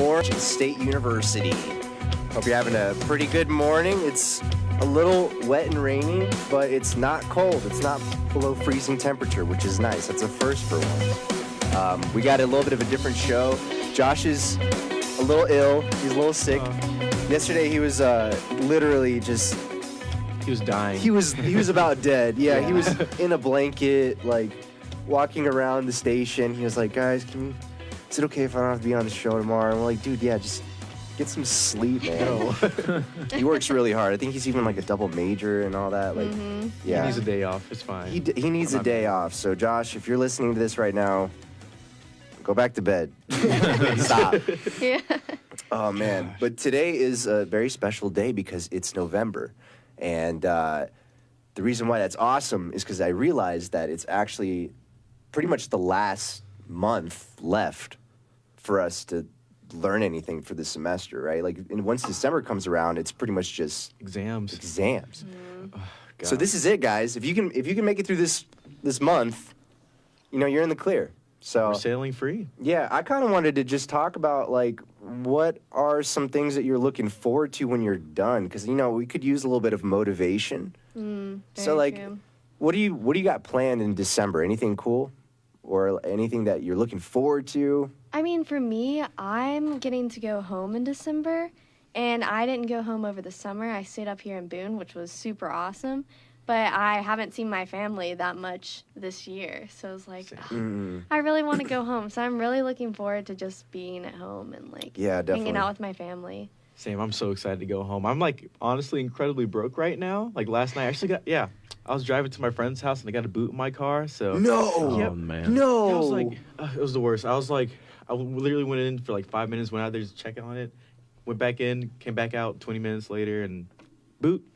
Appalachian State University. Hope you're having a pretty good morning. It's a little wet and rainy, but it's not cold. It's not below freezing temperature, which is nice. That's a first for once. We got a little bit of a different show. Josh is a little ill. He's a little sick. Yesterday he was literally just... He was dying. He was about dead. Yeah, he was in a blanket, like walking around the station. He was like, guys, is it okay if I don't have to be on the show tomorrow? And we're like, dude, yeah, just get some sleep, man. He works really hard. I think he's even like a double major and all that. Like, yeah. He needs a day off. It's fine. He needs a day off. So, Josh, if you're listening to this right now, go back to bed. Stop. Yeah. Oh, man. But today is a very special day because it's November. And the reason why that's awesome is because I realized that it's actually pretty much the last month left for us to learn anything for the semester, right? Like, and once December comes around, it's pretty much just exams. Oh, so this is it, guys. If you can make it through this month, you know, you're in the clear. So we're sailing free. Yeah, I kind of wanted to just talk about, like, what are some things that you're looking forward to when you're done? Because, you know, we could use a little bit of motivation. So, like, true. what do you got planned in December? Anything cool? Or anything that you're looking forward to? I mean, for me, I'm getting to go home in December, and I didn't go home over the summer. I stayed up here in Boone, which was super awesome, but I haven't seen my family that much this year, so I was like, I really want to go home, so I'm really looking forward to just being at home and, like, hanging out with my family. Same, I'm so excited to go home. I'm, like, honestly incredibly broke right now. Like, last night, I actually I was driving to my friend's house, and I got a boot in my car, so... No! Yep. Oh, man. No! It was like, it was the worst. I was like, I literally went in for like 5 minutes, went out there to check on it, went back in, came back out 20 minutes later, and boot.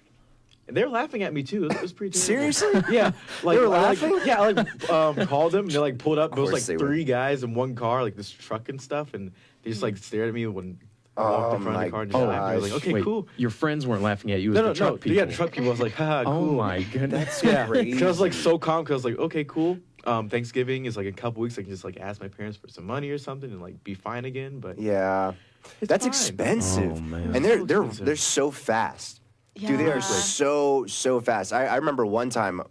And they were laughing at me, too. It was pretty terrible. Seriously? Yeah. Like, They were laughing? I called them, and they, like, pulled up. There was, like, they were. 3 guys in one car, like, this truck and stuff, and they just, like, stared at me when I walked in front of the car and just laughed. I was like, okay, Wait, cool. Your friends weren't laughing at you as the truck people. Yeah, the truck people. I was like, haha, cool. Oh, my goodness. That's crazy. Because I was, like, so calm, because I was like, okay, cool. Thanksgiving is, like, in a couple weeks. I can just, like, ask my parents for some money or something and, like, be fine again, but... Yeah. It's That's fine. expensive. Oh, man. And they're so fast. Yeah. Dude, they are so fast. I remember one time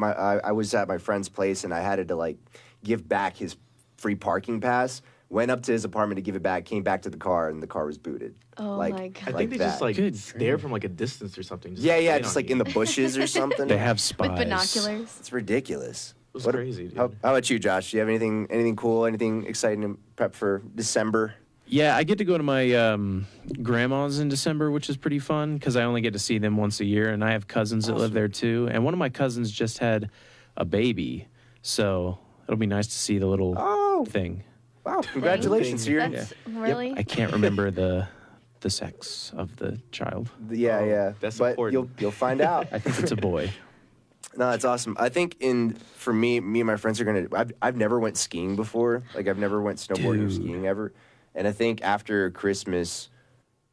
I was at my friend's place and I had to, like, give back his free parking pass. Went up to his apartment to give it back, came back to the car, and the car was booted. Oh, like, my God. I think they that. just, like, Good stare grief. from, like, a distance or something. Yeah, wait just, on like, in you. the bushes or something. They have spies. With binoculars. It's ridiculous. It was crazy, dude. How about you, Josh? Do you have anything cool, anything exciting to prep for December? Yeah, I get to go to my grandma's in December, which is pretty fun because I only get to see them once a year, and I have cousins that live there too. And one of my cousins just had a baby, so it'll be nice to see the little thing. Wow, congratulations. So That's really... I can't remember the sex of the child. Yeah. That's but important. you'll find out. I think it's a boy. No, that's awesome. I think for me and my friends are gonna. I've never went skiing before. Like I've never went snowboarding or skiing ever. And I think after Christmas,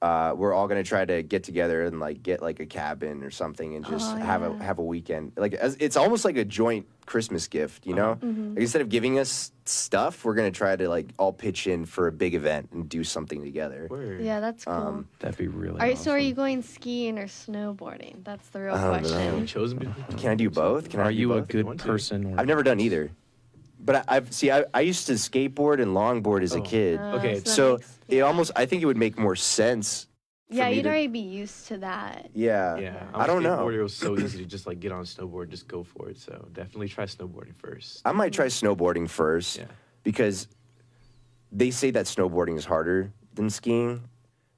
we're all gonna try to get together and like get like a cabin or something and just have a weekend. Like it's almost like a joint Christmas gift, you know? Like, instead of giving us stuff, we're gonna try to like all pitch in for a big event and do something together. Word. Yeah, that's cool. That'd be really All right, awesome. so are you going skiing or snowboarding? That's the real don't question. know. Chosen. Can I do both? Can I Are do you a both? good want to. person? Or I've never done either. But I used to skateboard and longboard as a kid. Okay, that So makes- it almost, I think it would make more sense. Yeah, me you'd to- already be used to that. Yeah. Yeah. I don't know. It was so easy to just, like, get on a snowboard, just go for it. So definitely try snowboarding first. I might try snowboarding first Yeah. because they say that snowboarding is harder than skiing.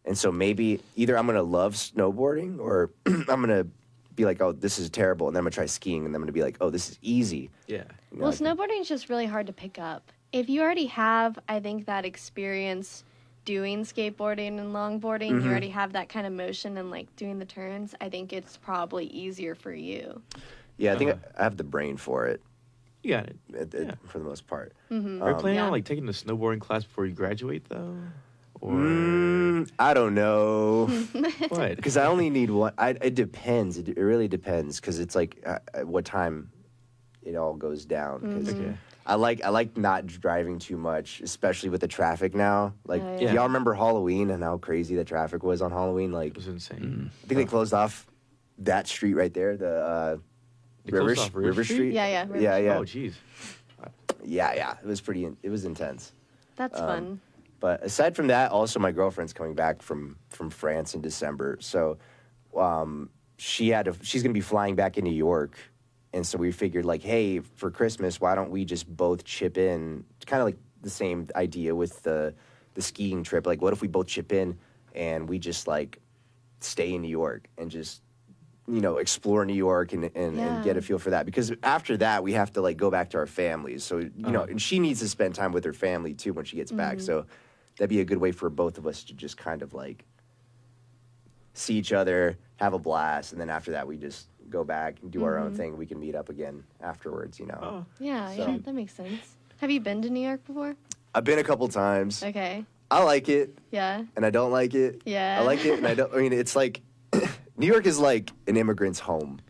And so maybe either I'm going to love snowboarding or I'm going to be like, oh, this is terrible. And then I'm going to try skiing and then I'm going to be like, oh, this is easy. Yeah. You know, Well, like- snowboarding is just really hard to pick up. If you already have, I think, that experience doing skateboarding and longboarding, you already have that kind of motion and, like, doing the turns, I think it's probably easier for you. Yeah, I think I have the brain for it You got it. for the most part. Are you planning Yeah. on, like, taking a snowboarding class before you graduate, though? Or I don't know. what? Because I only need one. It depends. It really depends because it's like what time it all goes down. 'Cause Okay. I like not driving too much, especially with the traffic now. Like, Oh, do yeah. y'all remember Halloween and how crazy the traffic was on Halloween? Like, It was insane. I think they closed off that street right there, the They closed off River Street. Yeah. River Yeah, yeah. Oh, jeez. Yeah. It was intense. That's fun. But aside from that, also my girlfriend's coming back from France in December. So she's gonna be flying back in New York. And so we figured, like, hey, for Christmas, why don't we just both chip in? It's kind of like the same idea with the skiing trip. Like, what if we both chip in and we just, like, stay in New York and just, explore New York and get a feel for that? Because after that, we have to, like, go back to our families. So, and she needs to spend time with her family, too, when she gets back. So that'd be a good way for both of us to just kind of, like, see each other, have a blast, and then after that, we just go back and do our own thing. We can meet up again afterwards, Oh. Yeah, So- that makes sense. Have you been to New York before? I've been a couple times. Okay. I like it, Yeah. and I don't like it. Yeah. I like it, and I don't. I mean, it's like New York is like an immigrant's home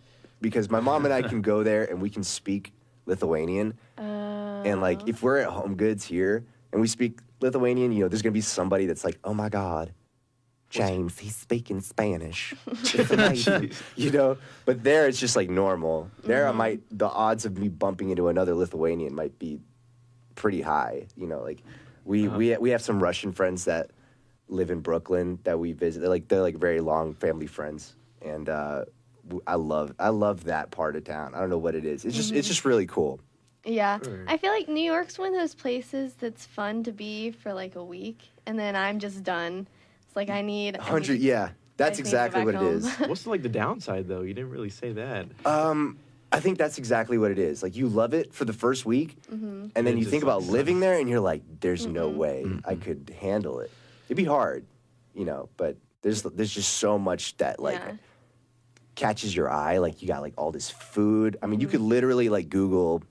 because my mom and I can go there and we can speak Lithuanian, and like if we're at Home Goods here and we speak Lithuanian, there's gonna be somebody that's like, "Oh my God, James, he's speaking Spanish." It's amazing, But there, it's just like normal. There, the odds of me bumping into another Lithuanian might be pretty high. Like we have some Russian friends that live in Brooklyn that we visit. They're like very long family friends, and I love that part of town. I don't know what it is. It's just really cool. Yeah. I feel like New York's one of those places that's fun to be for like a week, and then I'm just done. It's like I need 100. Yeah, that's I need to go exactly what back it home. is. What's like the downside though? You didn't really say that. I think that's exactly what it is. Like, you love it for the first week, and then It you just, think like, about living there, and you're like, there's no way I could handle it. It'd be hard, but there's just so much that, like, Yeah. catches your eye. Like, you got, like, all this food. I mean, you could literally, like, Google,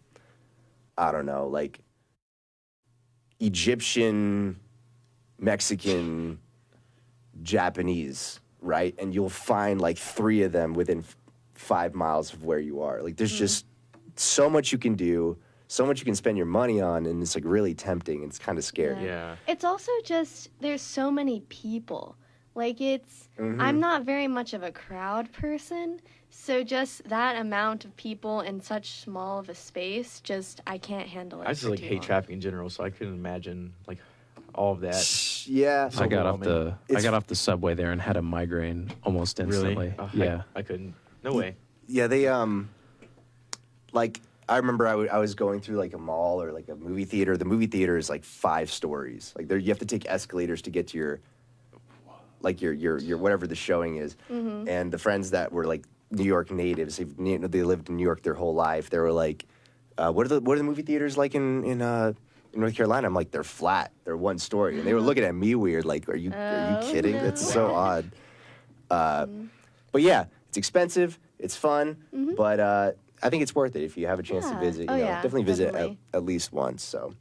I don't know, like, Egyptian, Mexican, Japanese, right? And you'll find, like, 3 of them within 5 miles of where you are. Like, there's just so much you can do, so much you can spend your money on, and it's like really tempting. It's kind of scary. Yeah. It's also just there's so many people. Like I'm not very much of a crowd person, so just that amount of people in such small of a space, just I can't handle it. I just for like too hate long. traffic in general, so I couldn't imagine like all of that. Yeah. So I got overwhelming. off the subway there and had a migraine almost instantly. Really? Oh, Yeah. I couldn't. No way. Yeah, they like I remember I was going through like a mall or like a movie theater. The movie theater is like 5 stories. Like you have to take escalators to get to your whatever the showing is. And the friends that were like New York natives, they lived in New York their whole life. They were like, what are the movie theaters like in North Carolina? I'm like, they're flat. They're 1 story. And they were looking at me weird, like, are you kidding? no. That's so odd. But yeah, it's expensive. It's fun. But I think it's worth it if you have a chance to Yeah. visit. Oh, yeah, Definitely visit definitely. at least once. So,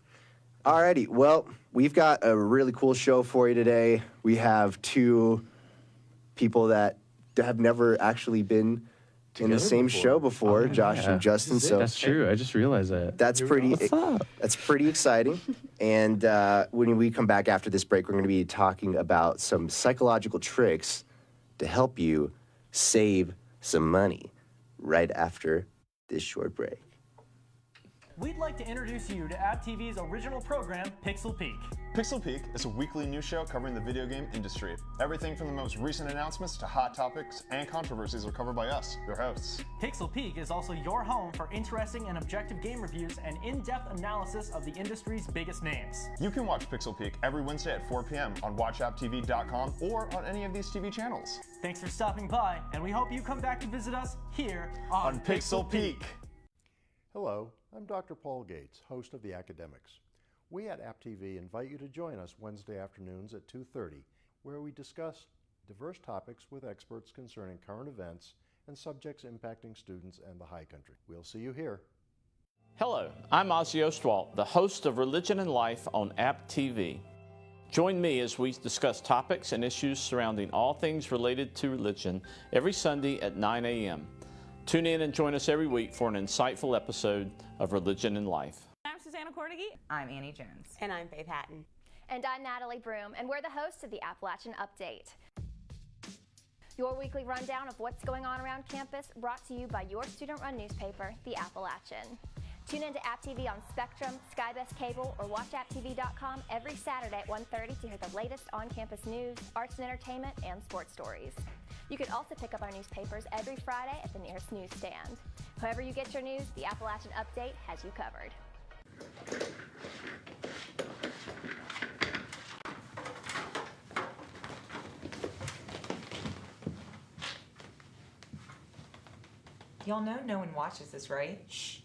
alrighty. Well, we've got a really cool show for you today. We have 2 people that have never actually been in the Together same before. show before, Oh, Josh yeah. and Justin. This is it. So That's true. I just realized that. that's pretty. What's up? That's pretty exciting. And when we come back after this break, we're going to be talking about some psychological tricks to help you save some money. Right after this short break. We'd like to introduce you to App TV's original program, Pixel Peek. Pixel Peek is a weekly news show covering the video game industry. Everything from the most recent announcements to hot topics and controversies are covered by us, your hosts. Pixel Peek is also your home for interesting and objective game reviews and in-depth analysis of the industry's biggest names. You can watch Pixel Peek every Wednesday at 4 p.m. on watchapptv.com or on any of these TV channels. Thanks for stopping by, and we hope you come back to visit us here On Pixel Peek. Hello, I'm Dr. Paul Gates, host of The Academics. We at App TV invite you to join us Wednesday afternoons at 2:30, where we discuss diverse topics with experts concerning current events and subjects impacting students and the high country. We'll see you here. Hello, I'm Ozzy Ostwald, the host of Religion and Life on App TV. Join me as we discuss topics and issues surrounding all things related to religion every Sunday at 9 a.m. Tune in and join us every week for an insightful episode of Religion and Life. I'm Susanna Cornegie. I'm Annie Jones. And I'm Faith Hatton. And I'm Natalie Broom, and we're the hosts of the Appalachian Update. Your weekly rundown of what's going on around campus, brought to you by your student-run newspaper, The Appalachian. Tune into App TV on Spectrum, Skybest Cable, or watchapptv.com every Saturday at 1:30 to hear the latest on-campus news, arts and entertainment, and sports stories. You can also pick up our newspapers every Friday at the nearest newsstand. However you get your news, the Appalachian Update has you covered. Y'all know no one watches this, right? Shh.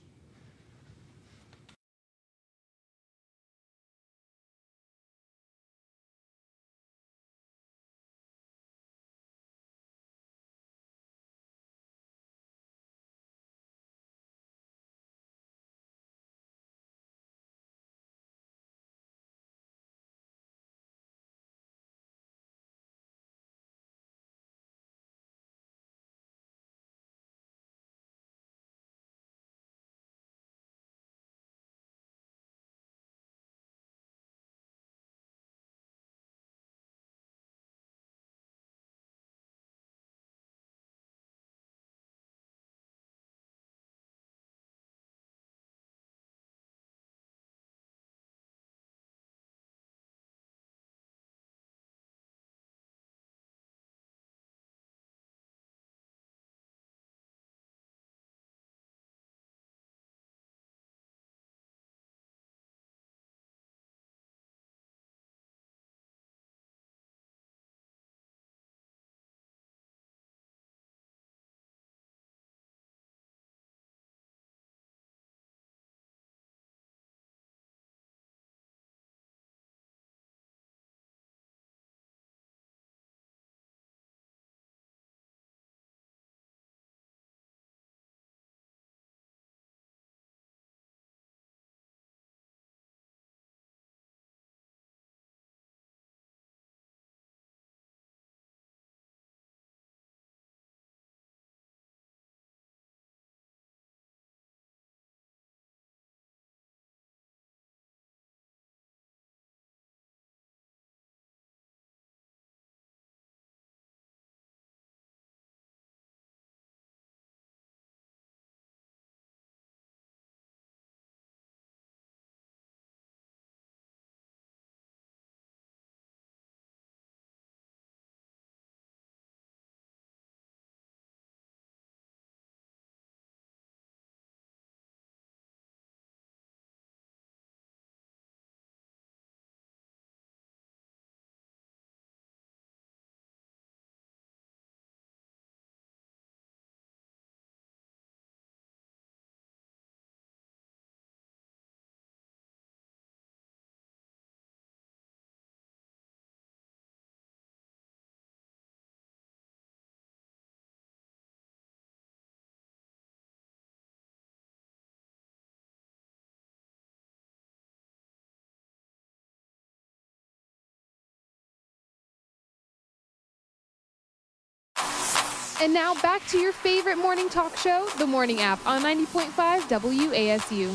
And now back to your favorite morning talk show, The Morning App on 90.5 WASU.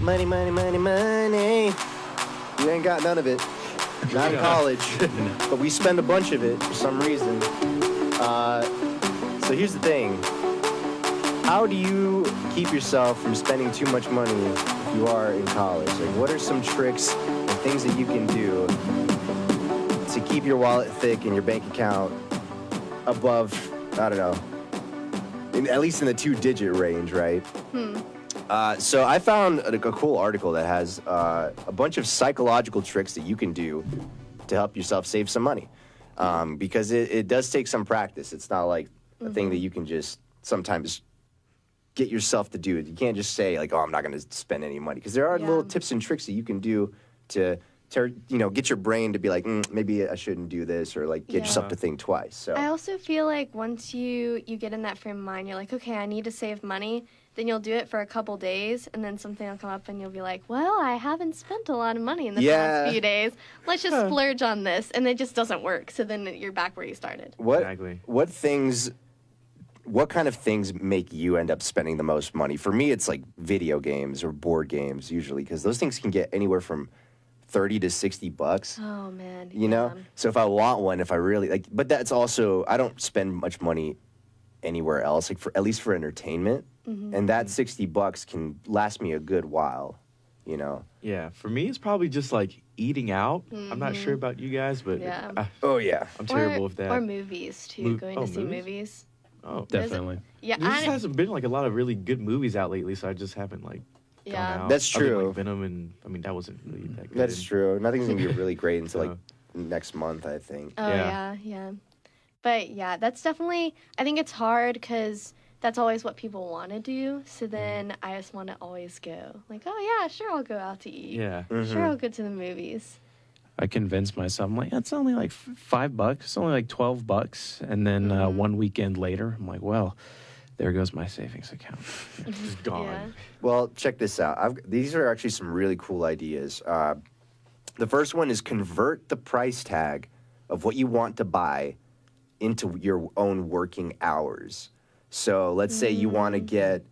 Money, money, money, money. You ain't got none of it. Not in college. But we spend a bunch of it for some reason. So here's the thing. How do you keep yourself from spending too much money if you are in college? Like, what are some tricks and things that you can do to keep your wallet thick and your bank account above, I don't know, at least in the 2-digit range, right? So I found a cool article that has a bunch of psychological tricks that you can do to help yourself save some money. Because it does take some practice. It's not like a thing that you can just sometimes get yourself to do it. You can't just say, like, oh, I'm not going to spend any money. Because there are little tips and tricks that you can do to get your brain to be like, maybe I shouldn't do this, or like get yourself to think twice. So I also feel like once you get in that frame of mind, you're like, okay, I need to save money. Then you'll do it for a couple days, and then something will come up, and you'll be like, well, I haven't spent a lot of money in the past few days. Let's just splurge on this, and it just doesn't work. So then you're back where you started. What things what kind of things make you end up spending the most money? For me, it's like video games or board games usually, because those things can get anywhere from $30 to $60. Oh man. You know? So if I want one, if I really like, but that's also, I don't spend much money anywhere else, like at least for entertainment. And that $60 can last me a good while, you know? Yeah, for me, it's probably just like eating out. I'm not sure about you guys, but Yeah. I'm terrible with that. Or movies too. Going to see movies. Oh, Definitely. Yeah, there just hasn't been like a lot of really good movies out lately, so I just haven't like gone out. That's Other than, true. like Venom, and I mean that wasn't really that good. That's true. Nothing's gonna be really great until like next month, I think. Oh yeah. But yeah, that's definitely. I think it's hard because that's always what people want to do. So then I just want to always go. Like, oh yeah, sure, I'll go out to eat. Yeah. Sure, I'll go to the movies. I convinced myself, I'm like, it's only like $5. It's only like $12. And then one weekend later, I'm like, well, there goes my savings account. It's just gone. Yeah. Well, check this out. These are actually some really cool ideas. The first one is convert the price tag of what you want to buy into your own working hours. So let's say you want to get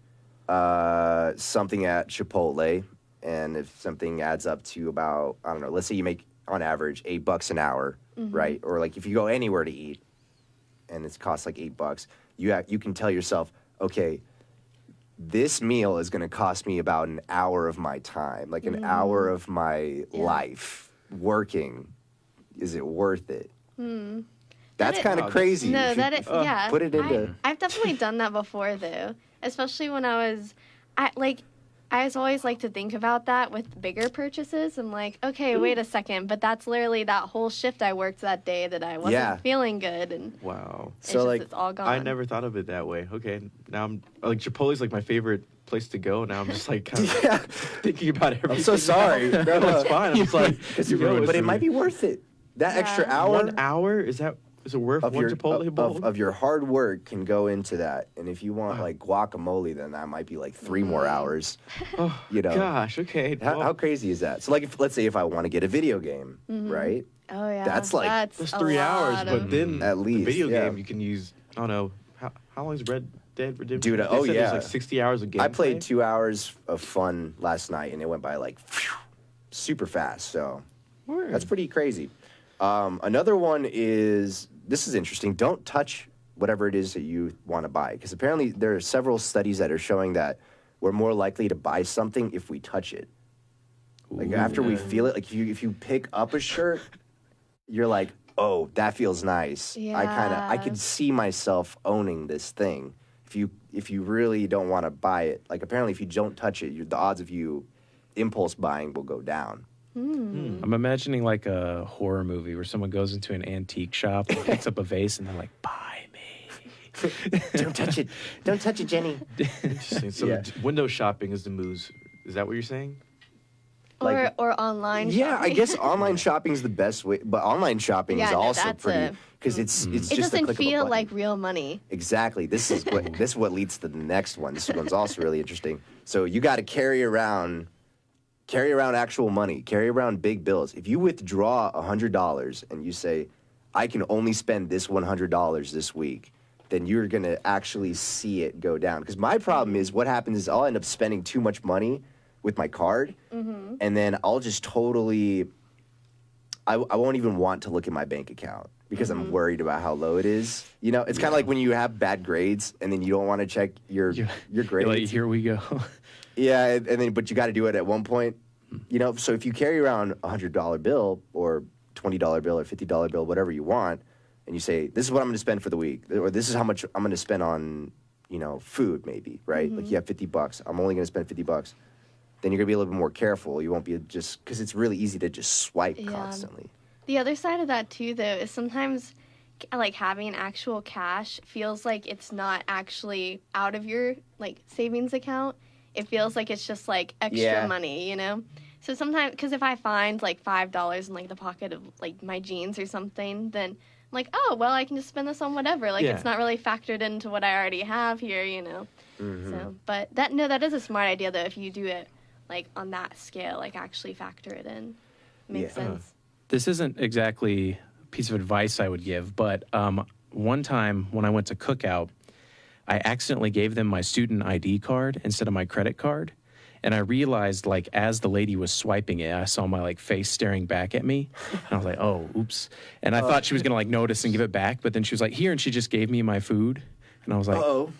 something at Chipotle, and if something adds up to about, I don't know, let's say you make on average $8 an hour, right? Or like if you go anywhere to eat and it costs like $8, you can tell yourself, okay, this meal is going to cost me about an hour of my time, like an hour of my life working. Is it worth it? That's kind of crazy. No, that is, yeah. Put it into. I've definitely done that before, though. Especially when I always like to think about that with bigger purchases. I'm like, okay, wait a second, but that's literally that whole shift I worked that day that I wasn't feeling good, and wow. So it's all gone. I never thought of it that way. Okay, now I'm like Chipotle's like my favorite place to go. Now I'm just like kind of thinking about everything. I'm so sorry. No, it's fine. I'm just like, but it might be worth it. That extra hour. 1 hour is it worth one Chipotle bowl? Of your hard work can go into that. And if you want like guacamole, then that might be like 3 more hours. Oh, you know. Gosh, okay. How crazy is that? So like let's say if I want to get a video game, right? Oh yeah. That's like that's 3 hours, but then at least the video game you can use. I don't know how long is Red Dead Redemption? Dude, They said yeah. there's like 60 hours of gameplay. I played 2 hours of fun last night, and it went by like super fast. So that's pretty crazy. Another one is, this is interesting. Don't touch whatever it is that you want to buy, because apparently there are several studies that are showing that we're more likely to buy something if we touch it. Like after we feel it, like if you pick up a shirt, you're like, oh, that feels nice. Yeah. I could see myself owning this thing. If you really don't want to buy it, like apparently if you don't touch it, the odds of you impulse buying will go down. I'm imagining like a horror movie where someone goes into an antique shop and picks up a vase and they're like, buy me. Don't touch it. Don't touch it, Jenny. Interesting. So window shopping is the moves. Is that what you're saying? Like, or online shopping. Yeah, I guess online shopping is the best way, but online shopping is also pretty, because it's it just a doesn't click of a feel button. like real money. Exactly. This is what leads to the next one. This one's also really interesting. So you got to carry around actual money, carry around big bills. If you withdraw $100 and you say, I can only spend this $100 this week, then you're going to actually see it go down. Because my problem is, what happens is I'll end up spending too much money with my card, and then I'll just totally, I won't even want to look at my bank account because I'm worried about how low it is. You know, it's kind of like when you have bad grades and then you don't want to check your grades. You're like, here we go. Yeah, and then but you got to do it at one point. You know, so if you carry around a $100 bill or $20 bill or $50 bill, whatever you want, and you say, this is what I'm going to spend for the week, or this is how much I'm going to spend on, you know, food maybe, right? Like you have $50. I'm only going to spend $50. Then you're going to be a little bit more careful. You won't be just, because it's really easy to just swipe constantly. The other side of that too, though, is sometimes like having actual cash feels like it's not actually out of your like savings account. It feels like it's just like extra money, you know? So sometimes, because if I find like $5 in like the pocket of like my jeans or something, then I'm like, oh, well, I can just spend this on whatever. Like it's not really factored into what I already have here, you know? So, but that is a smart idea though, if you do it like on that scale, like actually factor it in. Makes sense. This isn't exactly a piece of advice I would give, but one time when I went to Cookout, I accidentally gave them my student ID card instead of my credit card. And I realized, like, as the lady was swiping it, I saw my, like, face staring back at me. And I was like, oh, oops. And I thought she was going to, like, notice and give it back. But then she was like, here. And she just gave me my food. And I was like, oh.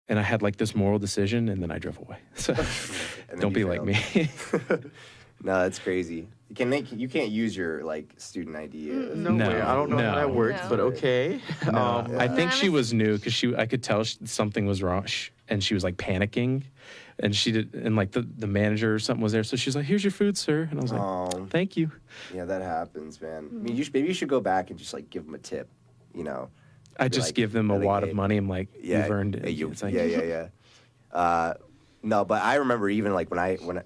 And I had, like, this moral decision. And then I drove away. So don't be like me. No, that's crazy. You can't use your, like, student ID. No way. I don't know how that works, but okay. I think she was new because I could tell something was wrong. And she was, like, panicking. And she did, and like the manager or something was there, so she's like, "Here's your food, sir." And I was like, "Thank you." Yeah, that happens, man. I mean, maybe you should go back and just like give them a tip, I just give them a wad of money. I'm like, "You've earned it." It's like, no, but I remember even like when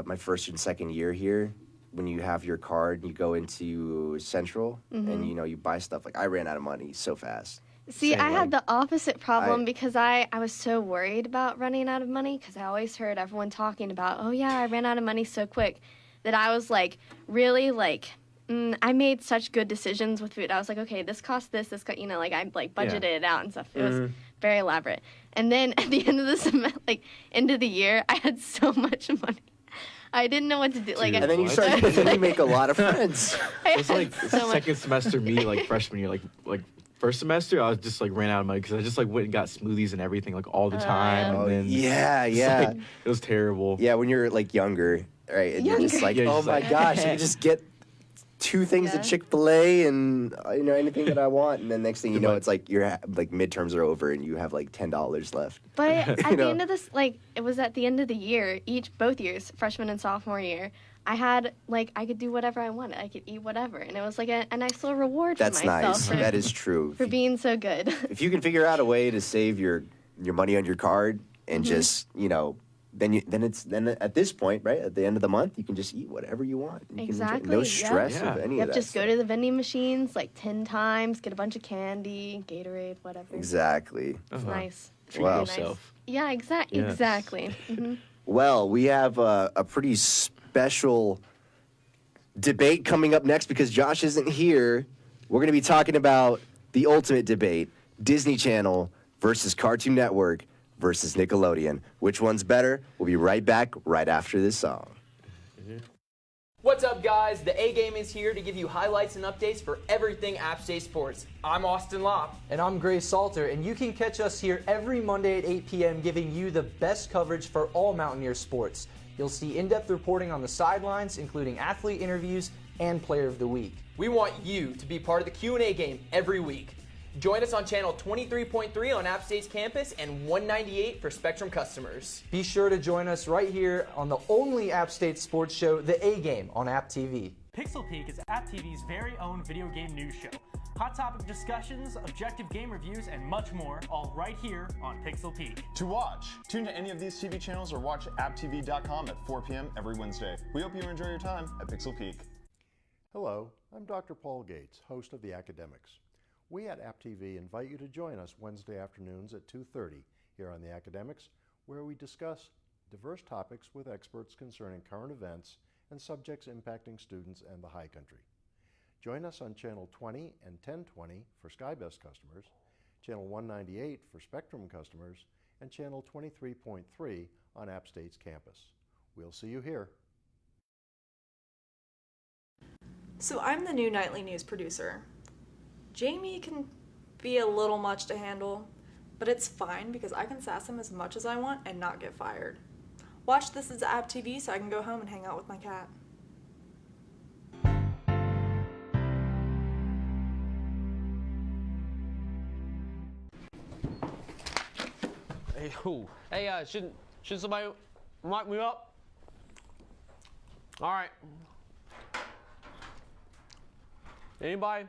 my first and second year here, when you have your card and you go into Central and you buy stuff, like I ran out of money so fast. See, I had the opposite problem because I was so worried about running out of money because I always heard everyone talking about, oh, yeah, I ran out of money so quick that I was, like, really, like, I made such good decisions with food. I was like, okay, this costs this, I, like, budgeted it out and stuff. It was very elaborate. And then at the end of the end of the year, I had so much money. I didn't know what to do. And then you make a lot of friends. It's like second semester me, like, freshman year, like first semester, I was just like ran out of money because I just like went and got smoothies and everything like all the time. And then it was terrible. Yeah, when you're like younger, right? And you're just like, oh my gosh, I can just get 2 things at Chick-fil-A and anything that I want. And then next thing you know, it's like like midterms are over and you have like $10 left. But at the end of this, like it was at the end of the year, both years, freshman and sophomore year, I had, like, I could do whatever I wanted. I could eat whatever. And it was, like, a nice little reward for myself. That's nice. That is true. For being so good. If you can figure out a way to save your money on your card and just, then at this point, right, at the end of the month, you can just eat whatever you want. Exactly. No stress of any of that just go to the vending machines, like, 10 times, get a bunch of candy, Gatorade, whatever. Exactly. It's nice. Treat yourself. Nice. Yeah, exactly. Well, we have a pretty special debate coming up next because Josh isn't here. We're going to be talking about the ultimate debate, Disney Channel versus Cartoon Network versus Nickelodeon. Which one's better? We'll be right back right after this song. What's up, guys? The A-Game is here to give you highlights and updates for everything App State Sports. I'm Austin Lopp. And I'm Grace Salter, and you can catch us here every Monday at 8 p.m. giving you the best coverage for all Mountaineer sports. You'll see in-depth reporting on the sidelines, including athlete interviews and Player of the Week. We want you to be part of the Q&A game every week. Join us on channel 23.3 on App State's campus and 198 for Spectrum customers. Be sure to join us right here on the only App State sports show, The A-Game, on App TV. Pixel Peek is App TV's very own video game news show. Hot topic discussions, objective game reviews, and much more, all right here on Pixel Peek. To watch, tune to any of these TV channels or watch apptv.com at 4 p.m. every Wednesday. We hope you enjoy your time at Pixel Peek. Hello, I'm Dr. Paul Gates, host of The Academics. We at App TV invite you to join us Wednesday afternoons at 2:30 here on The Academics, where we discuss diverse topics with experts concerning current events and subjects impacting students and the high country. Join us on Channel 20 and 1020 for SkyBest customers, Channel 198 for Spectrum customers, and Channel 23.3 on App State's campus. We'll see you here. So I'm the new nightly news producer. Jamie can be a little much to handle, but it's fine because I can sass him as much as I want and not get fired. Watch This Is App TV so I can go home and hang out with my cat. Hey, should somebody mic me up? All right. Anybody?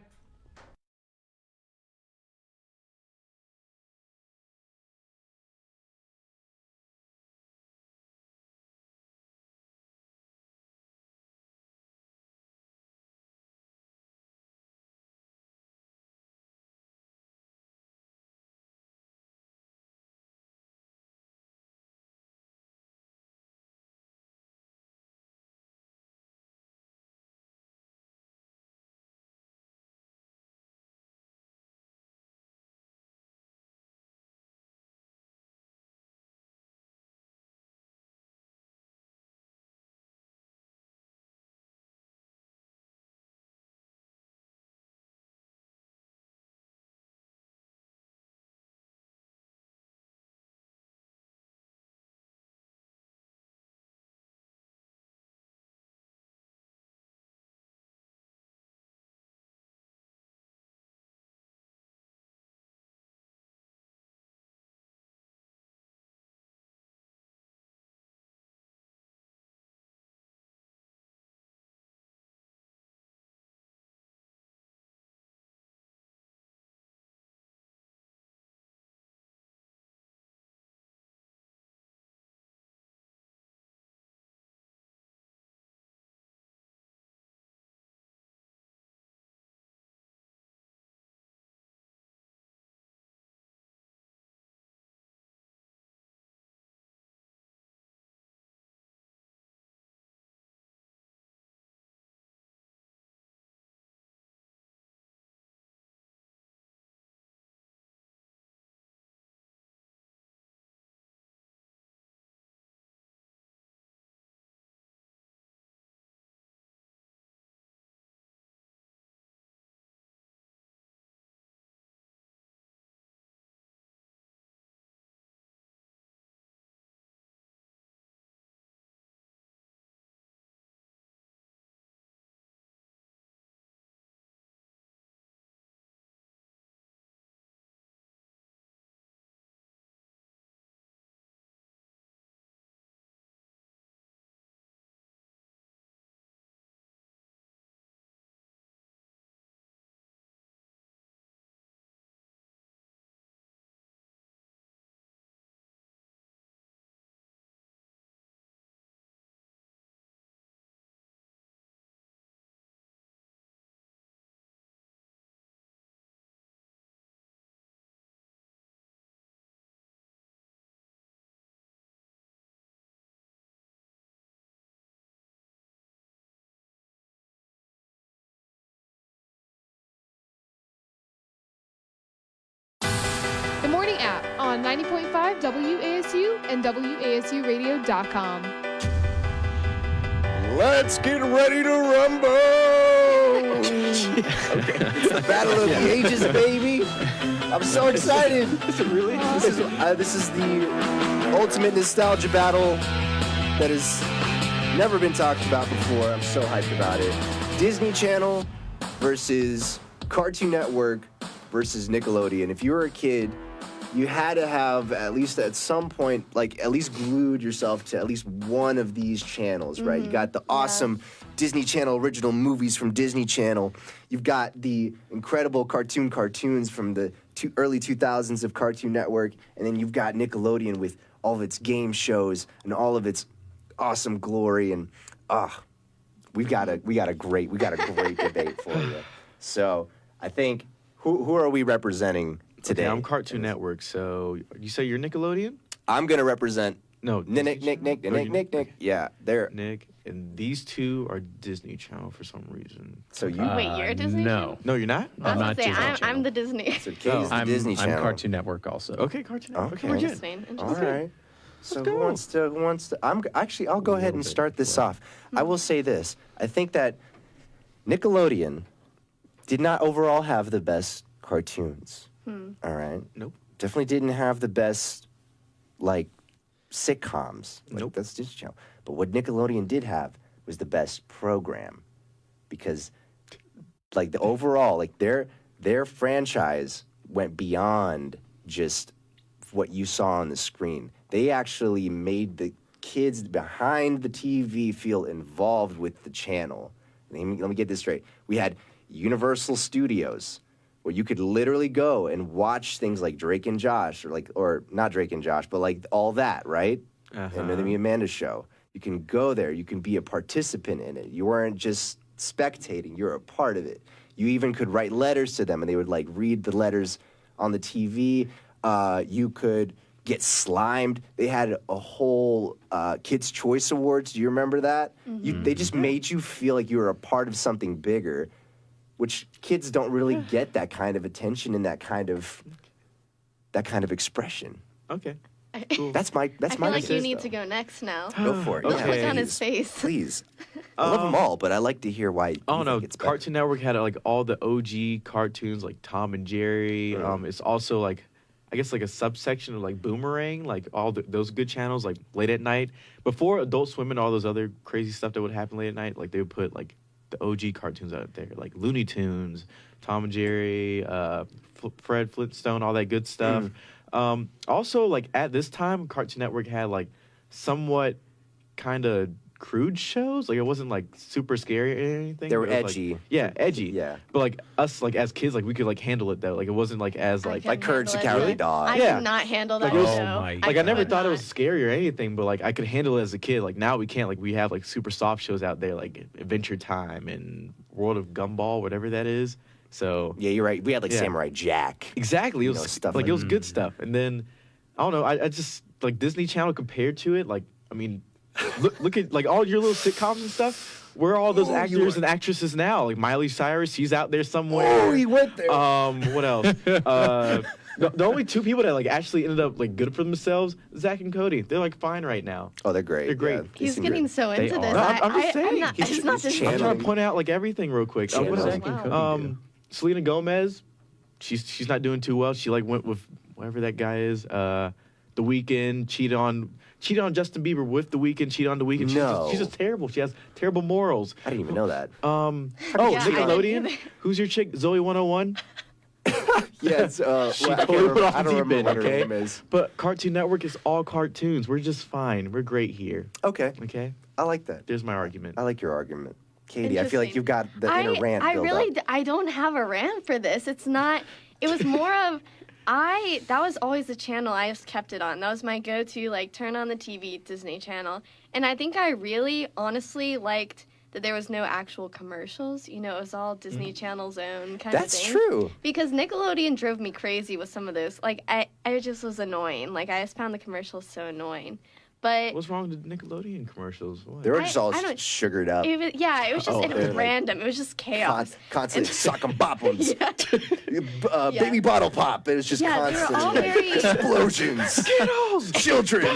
on 90.5 WASU and WASUradio.com. Let's get ready to rumble! It's the battle of the ages, baby. I'm so excited. Is it really? This is the ultimate nostalgia battle that has never been talked about before. I'm so hyped about it. Disney Channel versus Cartoon Network versus Nickelodeon. If you were a kid, you had to have at least at some point, like at least glued yourself to at least one of these channels, right? You got the awesome Disney Channel original movies from Disney Channel. You've got the incredible cartoons from the early 2000s of Cartoon Network, and then you've got Nickelodeon with all of its game shows and all of its awesome glory. And we got a great debate for you. So I think who are we representing today? Okay, I'm Cartoon Network, so you say you're Nickelodeon? I'm gonna represent Nick. Yeah, they're Nick, and these two are Disney Channel for some reason. So you Wait, you're Disney? No. No, you're not? I'm not Disney I'm the Disney. So Katie's the Disney Channel. I'm Cartoon Network also. Okay, Cartoon Network. Okay. We're good. Interesting. All right. So who wants to? I'll go ahead and start this off. I will say this. I think that Nickelodeon did not overall have the best cartoons. All right. Nope. Definitely didn't have the best, like, sitcoms. Nope. That's Disney Channel. But what Nickelodeon did have was the best program, because, like, the overall, like their franchise went beyond just what you saw on the screen. They actually made the kids behind the TV feel involved with the channel. Let me get this straight. We had Universal Studios, where you could literally go and watch things like Drake and Josh, or not Drake and Josh, but like all that, right? And then the Amanda Show. You can go there. You can be a participant in it. You weren't just spectating. You're a part of it. You even could write letters to them, and they would like read the letters on the TV. You could get slimed. They had a whole Kids' Choice Awards. Do you remember that? They just made you feel like you were a part of something bigger, which kids don't really get that kind of attention and that kind of expression. Okay. Cool. That's my I feel like you need to go next now. Go for it. Look Yeah, on his face. Please. I love them all, but I like to hear why. Oh no, Cartoon Network had like all the OG cartoons like Tom and Jerry. It's also like, I guess like a subsection of like Boomerang, like all those good channels like late at night. Before Adult Swim and all those other crazy stuff that would happen late at night, like they would put like the OG cartoons out there, like Looney Tunes, Tom and Jerry, Fred Flintstone, all that good stuff. Also, like at this time, Cartoon Network had like somewhat kind of crude shows. Like it wasn't like super scary or anything. They were It was, edgy. like, yeah, edgy. Yeah. But like us, like as kids, like we could like handle it though. Like it wasn't like as like Courage the Cowardly Dog. I could not handle that Like, show. Like I never thought it was scary or anything, but like I could handle it as a kid. Like now we can't. Like we have like super soft shows out there, like Adventure Time and World of Gumball, whatever that is. So yeah, you're right. We had like Samurai Jack. Exactly. It was stuff like it was good stuff. And then I don't know. I just like Disney Channel compared to it. Like I mean, look at like all your little sitcoms and stuff. Where are all those actors and actresses now? Like Miley Cyrus, she's out there somewhere. Oh, he went there. What else? The only two people that like actually ended up like good for themselves, Zach and Cody. They're like fine right now. Oh, they're great. They're great. Yeah, He's getting so into this. No, I'm just saying. I'm trying to point out like everything real quick. What else? Zach and Cody do? Selena Gomez, she's not doing too well. She like went with whatever that guy is. The Weeknd cheated on Justin Bieber with The Weeknd. Cheated on The Weeknd. She's just terrible. She has terrible morals. I didn't even know that. Nickelodeon. Who's your chick? Zoe 101. Yes. She I totally put off don't the deep remember end, what her okay? name is. But Cartoon Network is all cartoons. We're just fine. We're great here. Okay. Okay. I like that. There's my argument. I like your argument. Katie, I feel like you've got the inner rant built up. I don't have a rant for this. It's not. It was more of. That was always the channel I just kept it on. That was my go-to, like, turn on the TV, Disney Channel. And I think I really, honestly liked that there was no actual commercials. You know, it was all Disney Channel's own kind of thing. That's true. Because Nickelodeon drove me crazy with some of those. Like, I just was annoying. Like, I just found the commercials so annoying. But What's wrong with the Nickelodeon commercials? What? They were just all I don't- sugared up. it was, yeah, it was just it they're was like random. It was just chaos. Constantly And- sock 'em bop 'ems. Yeah. Baby bottle pop. It was just Yeah, they were constant all like, very- explosions. Skittles, children.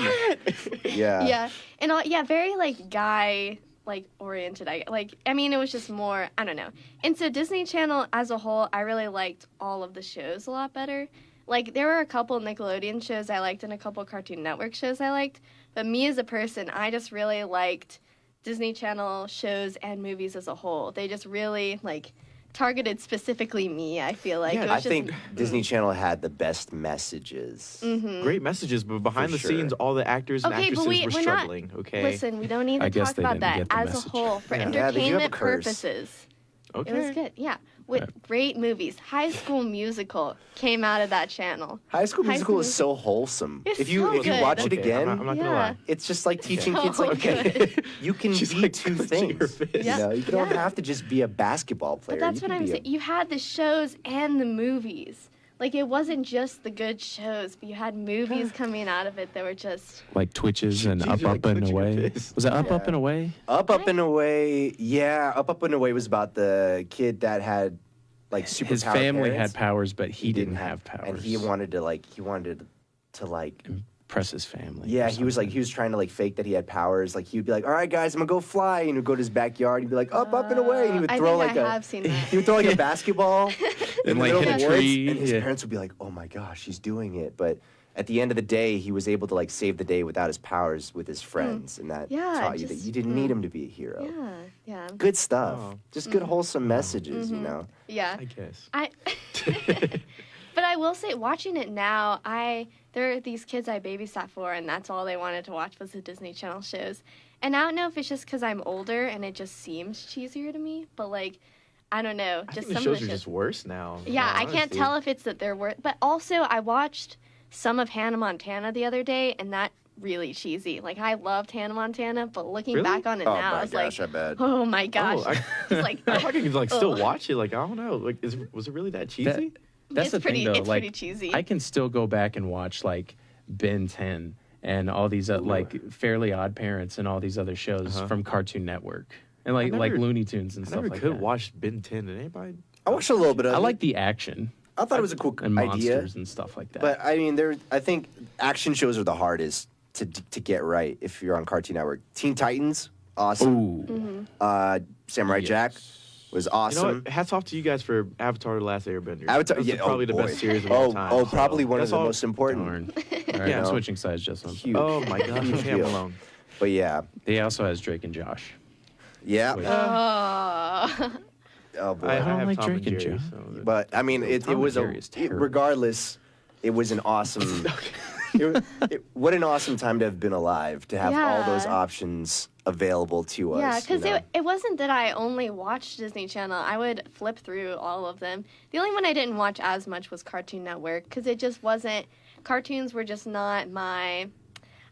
Yeah. Yeah, and very like guy like oriented. I mean, it was just more. I don't know. And so Disney Channel as a whole, I really liked all of the shows a lot better. Like there were a couple Nickelodeon shows I liked and a couple Cartoon Network shows I liked. But me as a person, I just really liked Disney Channel shows and movies as a whole. They just really like targeted specifically me, I feel like. Yeah, It was I just, think Disney Channel had the best messages. Great messages, but behind the scenes, all the actors and Okay, but actresses were we're struggling. not. Okay. Listen, we don't need I to guess talk they about didn't that get the as message. a whole for Yeah. Yeah, they do have a entertainment curse. purposes. Okay. It was good, yeah. With great movies. High School Musical came out of that channel. High School Musical is so wholesome. It's if you so if you watch it good. Okay, again, I'm not gonna lie. it's just like teaching So kids like, okay, you can She's be like two clenching her things. fist. You know, you don't Yeah. have to just be a basketball player. But that's You what can I'm be a- saying. You had the shows and the movies. Like, it wasn't just the good shows, but you had movies coming out of it that were just... Like Twitches and Jeez, Up, you're Up like and clenching your Away. fist. Was it Up, Yeah. Up and Away? Up and Away. Yeah, Up and Away was about the kid that had like super. His family had powers, but he didn't have powers. and he wanted to like Impress his family. Yeah, or he was like he was trying to like fake that he had powers. Like he would be like, "All right, guys, I'm gonna go fly," and he'd go to his backyard. He'd be like, "Up and away," and he would I throw think like I have seen that. he would throw like a basketball in And, the like, middle hit of a the woods, tree, and his yeah. parents would be like, "Oh my gosh, he's doing it!" But at the end of the day, he was able to like save the day without his powers with his friends, and that Yeah, taught you that just- you didn't need him to be a hero. Yeah, yeah. Good stuff, Oh. just good wholesome messages, you know. Yeah. I guess. But I will say, watching it now, there are these kids I babysat for, and that's all they wanted to watch was the Disney Channel shows. And I don't know if it's just because I'm older and it just seems cheesier to me, but like, I don't know. I Just think the some shows of the are shows. just worse now. Yeah, I can't honestly. tell if it's that they're worth. But also, I watched some of Hannah Montana the other day, and that really cheesy. Like, I loved Hannah Montana, but looking Really? back on it Oh now, my it's gosh, like, I bet. oh my gosh. Oh, It's like, I can like still ugh. watch it. Like I don't know. Like was it really that cheesy? That's It's the pretty- thing, though. it's like, pretty cheesy. I can still go back and watch like Ben 10 and all these like Fairly Odd Parents and all these other shows from Cartoon Network and like never- Looney Tunes and I stuff never like could that. watch Ben 10. Did anybody? I watched a little bit of I it. like the action I thought it was a cool and idea. monsters and stuff like that. But I mean, I think action shows are the hardest to get right if you're on Cartoon Network. Teen Titans, awesome. Samurai Jack was You know awesome. what? Hats off to you guys for Avatar: The Last Airbender. Avatar, That's yeah, probably oh the boy. best series of all time. so probably one of that's the all- most important. Darn. All right, Yeah. I'm know? switching sides just once. Huge. Oh my gosh, Huge okay, I'm deal. alone. But yeah, He also has Drake and Josh. yeah. oh. Oh boy. I don't have like Tom Drake and Jerry, Joe. so But I mean, it Tom and was Jerry is terrible. regardless. It was an awesome. What an awesome time to have been alive to have all those Yeah. options available to us. Yeah, you because know? it wasn't that I only watched Disney Channel. I would flip through all of them. The only one I didn't watch as much was Cartoon Network because it just wasn't. Cartoons were just not my.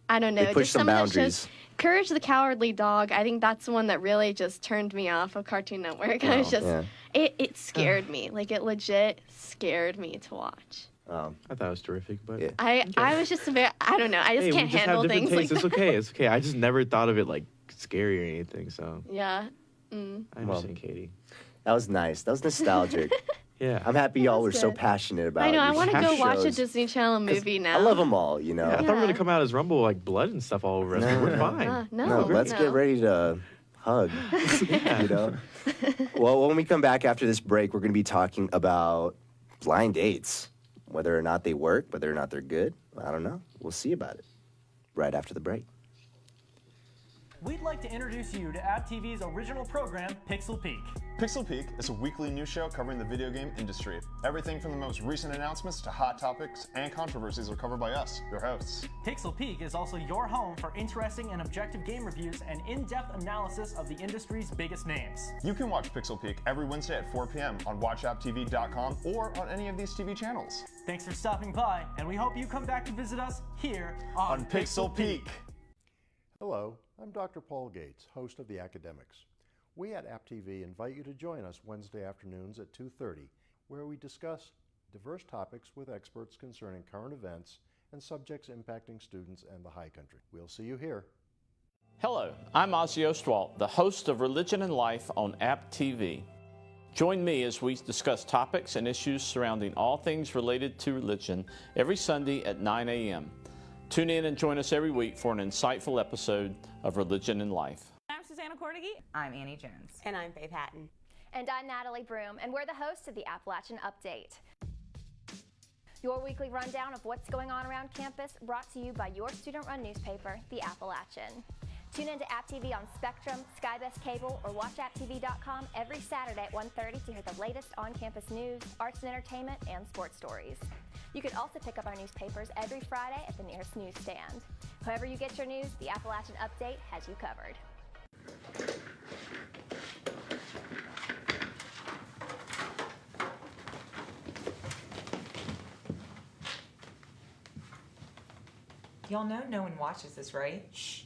I don't know. They pushed just some of the shows- boundaries. Courage the Cowardly Dog. I think that's the one that really just turned me off of Cartoon Network. I was just. yeah. It scared me. Like it legit scared me to watch. I thought it was terrific, but Yeah. I was just a bit. I don't know. I just hey, can't we just handle have different things tastes. like It's that. okay. It's okay. I just never thought of it like scary or anything. So Yeah. Mm. I understand, Katie. That was nice. That was nostalgic. Yeah. I'm happy y'all were was so good. passionate about. I know. I these want to go watch a shows. Disney Channel 'Cause movie now. I love them all. You know. Yeah, I thought we were Yeah. gonna come out as Rumble like blood and stuff all over us. but we're fine. No, let's get ready to hug. You know. Well, when we come back after this break, we're going to be talking about blind dates, whether or not they work, whether or not they're good. I don't know. We'll see about it right after the break. We'd like to introduce you to App TV's original program, Pixel Peek. Pixel Peek is a weekly news show covering the video game industry. Everything from the most recent announcements to hot topics and controversies are covered by us, your hosts. Pixel Peek is also your home for interesting and objective game reviews and in-depth analysis of the industry's biggest names. You can watch Pixel Peek every Wednesday at 4 p.m. on watchapptv.com or on any of these TV channels. Thanks for stopping by, and we hope you come back to visit us here on Pixel Peek. Hello, I'm Dr. Paul Gates, host of The Academics. We at App TV invite you to join us Wednesday afternoons at 2:30, where we discuss diverse topics with experts concerning current events and subjects impacting students and the high country. We'll see you here. Hello, I'm Ozzy Ostwalt, the host of Religion and Life on App TV. Join me as we discuss topics and issues surrounding all things related to religion every Sunday at 9 a.m. Tune in and join us every week for an insightful episode of Religion and Life. I'm Susanna Cordigy. I'm Annie Jones. And I'm Faith Hatton. And I'm Natalie Broom, and we're the hosts of the Appalachian Update. Your weekly rundown of what's going on around campus, brought to you by your student-run newspaper, The Appalachian. Tune in to App TV on Spectrum, Skybest Cable, or watchapptv.com every Saturday at 1:30 to hear the latest on-campus news, arts and entertainment, and sports stories. You can also pick up our newspapers every Friday at the nearest newsstand. However you get your news, the Appalachian Update has you covered. Y'all know no one watches this, right? Shh.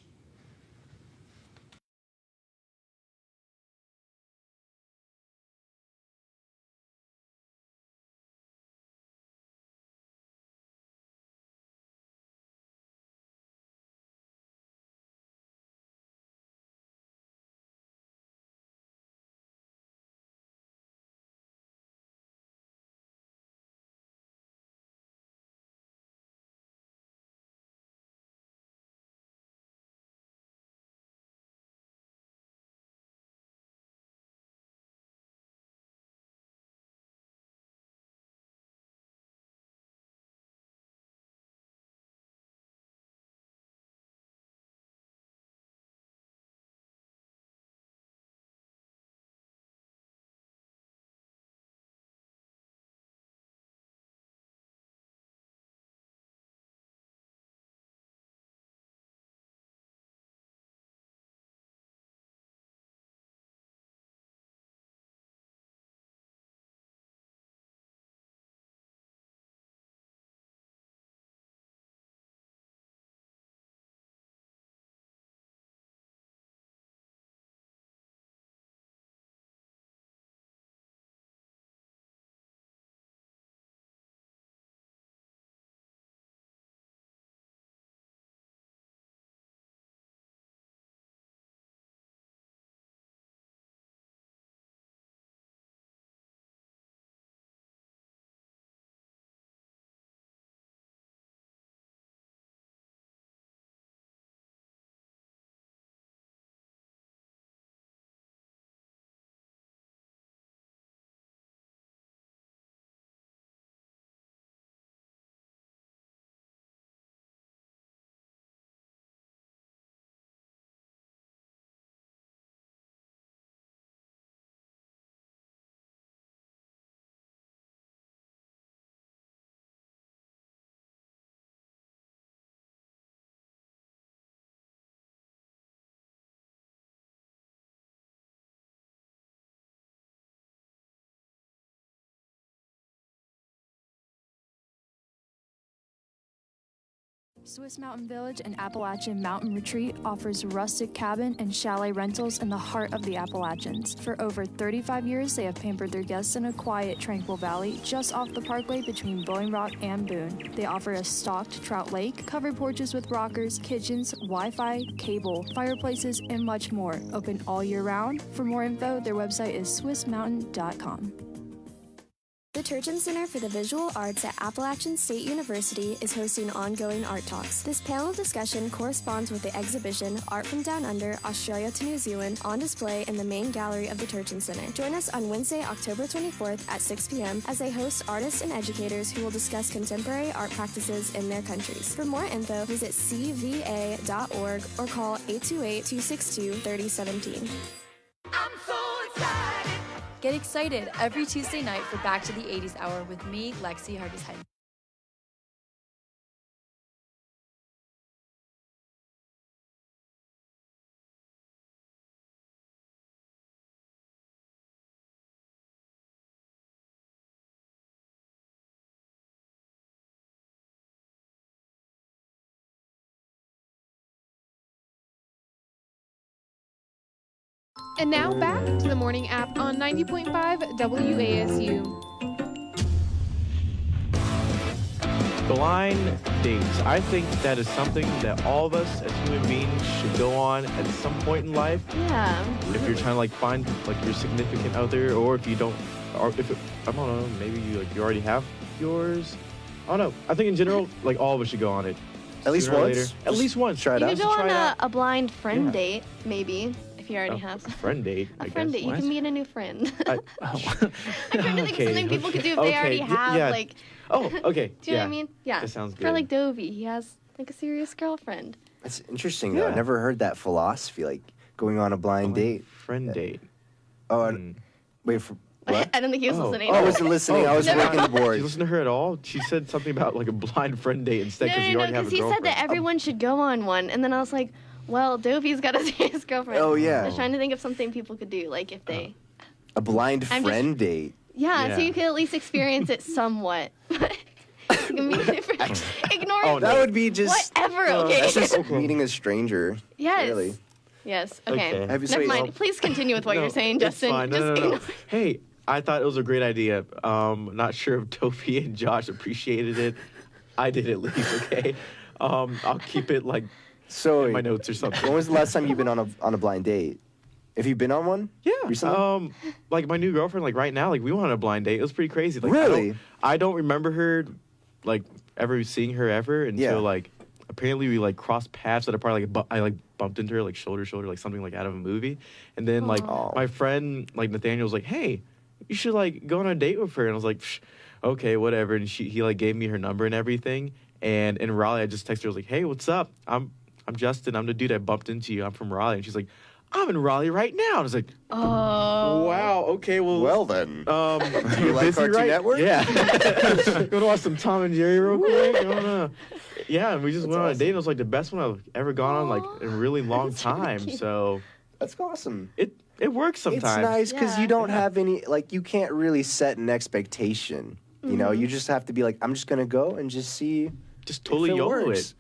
Swiss Mountain Village and Appalachian Mountain Retreat offers rustic cabin and chalet rentals in the heart of the Appalachians. For over 35 years, they have pampered their guests in a quiet, tranquil valley just off the parkway between Blowing Rock and Boone. They offer a stocked trout lake, covered porches with rockers, kitchens, Wi-Fi, cable, fireplaces, and much more. Open all year round. For more info, their website is swissmountain.com. The Turchin Center for the Visual Arts at Appalachian State University is hosting ongoing art talks. This panel discussion corresponds with the exhibition Art from Down Under, Australia to New Zealand on display in the main gallery of the Turchin Center. Join us on Wednesday, October 24th at 6 p.m. as they host artists and educators who will discuss contemporary art practices in their countries. For more info, visit cva.org or call 828-262-3017. I'm so excited. Get excited every Tuesday night for Back to the 80s Hour with me, Lexi Hargis-Heiden. And now back to the morning app on 90.5 WASU. The line dates. I think that is something that all of us as human beings should go on at some point in life. Yeah. If you're trying to like find like your significant other, or if you don't, or if I don't know, maybe you already have yours. I don't know. I think in general, like all of us should go on it. At least Sooner or once. later. At least once. Try it You out. could go on Try a blind friend Yeah. date, maybe, if you already have A friend date. a I friend guess. date. You can meet a new friend. I- I'm trying to think of something people could do if they Okay, already have, yeah. like. Oh, okay. Do you know what I mean? Yeah. That sounds For good. like Dovy, he has like a serious girlfriend. That's interesting, though. Yeah. I never heard that philosophy, like going on a blind date. Friend date. Oh, and, wait, for what? I don't think he was listening. I wasn't listening. I was Never- working the Did board. you listen to her at all? She said something about like a blind friend date instead because you No, already have a because he girlfriend. said that everyone should go on one, and then I was like, well, Dovy's got a serious girlfriend. Oh, yeah. I was trying to think of something people could do, like if they. A blind I'm just- friend date. Yeah, so Yeah. you could at least experience it somewhat. You can meet different. Ignore Oh, it. that would be just. Whatever, okay. That's just meeting a stranger. Yes. Really. Yes. Okay. Have you- Never wait, mind. well- Please continue with what No, you're saying, it's Justin. fine. Just No. ignore- Hey, I thought it was a great idea. Not sure if Dovy and Josh appreciated it. I did at least. Okay. I'll keep it like in my notes or something. When was the last time you've been on a blind date? Have you been on one? Yeah. Recently? Like my new girlfriend, like right now, like we went on a blind date. It was pretty crazy. Like, Really? I don't remember her, like ever seeing her ever until Yeah. like apparently we like crossed paths at a party. Like I like bumped into her like shoulder to shoulder, like something like out of a movie. And then like my friend like Nathaniel was like, "Hey, you should like go on a date with her." And I was like, "Psh, okay, whatever." And he like gave me her number and everything. And in Raleigh, I just texted her. I was like, "Hey, what's up? I'm Justin. I'm the dude I bumped into you. I'm from Raleigh." And she's like, "I'm in Raleigh right now." And I was like, "Oh, wow. Okay, well then. Do you like Cartoon Network? Yeah. You want to watch some Tom and Jerry real quick? I don't know. Yeah, and we just went on a date. And it was like the best one I've ever gone on like in a really long time. cute. So that's awesome. It works sometimes. It's nice because you don't have any, like, you can't really set an expectation. You know, you just have to be like, I'm just going to go and just see. Just totally if it YOLO works.